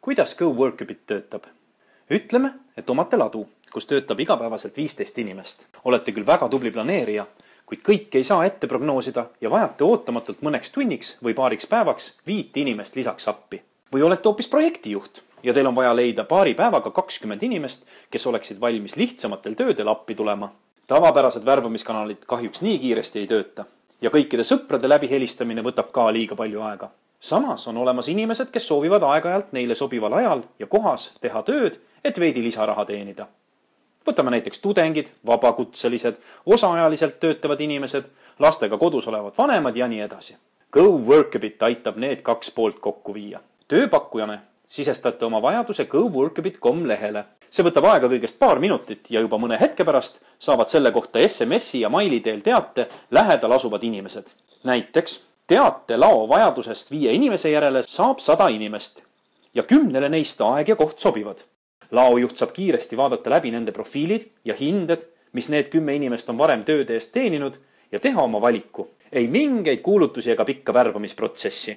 Kuidas GoWorkabit töötab? Ütleme, et omate ladu, kus töötab igapäevaselt 15 inimest. Olete küll väga tubli planeerija, kuid kõike ei saa ette prognoosida ja vajate ootamatult mõneks tunniks või paariks päevaks 5 inimest lisaks appi. Või olete hoopis projektijuht ja teil on vaja leida paari päevaga 20 inimest, kes oleksid valmis lihtsamatel töödel appi tulema. Tavapärased värbamiskanalid kahjuks nii kiiresti ei tööta ja kõikide sõprade läbi helistamine võtab ka liiga palju aega. Samas on olemas inimesed, kes soovivad aeg-ajalt neile sobival ajal ja kohas teha tööd, et veidi lisaraha teenida. Võtame näiteks tudengid, vabakutselised, osaajaliselt töötavad inimesed, lastega kodus olevad vanemad ja nii edasi. GoWorkabit aitab need 2 poolt kokku viia. Tööpakkujane sisestate oma vajaduse GoWorkabit.com lehele. See võtab aega kõigest paar minutit ja juba mõne hetke pärast saavad selle kohta SMS-i ja maili teel teate lähedal asuvad inimesed. Näiteks teate lao vajadusest 5 inimese järele saab 100 inimest ja 10 neist aeg ja koht sobivad. Laojuht saab kiiresti vaadata läbi nende profiilid ja hinded, mis need 10 inimest on varem tööde eest teeninud ja teha oma valiku. Ei mingeid kuulutusi ega pikka värbamisprotsessi.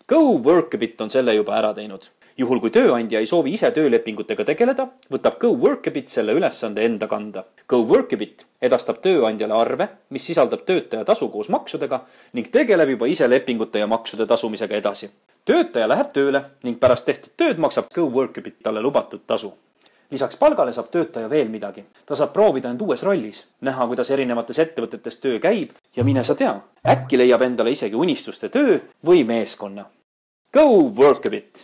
GoWorkabit on selle juba ära teinud. Juhul kui tööandja ei soovi ise töölepingutega tegeleda, võtab GoWorkabit selle ülesande enda kanda. GoWorkabit edastab tööandjale arve, mis sisaldab töötaja tasu koos maksudega ning tegeleb juba ise lepingute ja maksude tasumisega edasi. Töötaja läheb tööle ning pärast tehtud tööd maksab GoWorkabit talle lubatud tasu. Lisaks palgale saab töötaja veel midagi. Ta saab proovida end uues rollis, näha, kuidas erinevates ettevõtetes töö käib ja mine sa tea, äkki leiab endale isegi unistuste töö või meeskonna. GoWorkabit!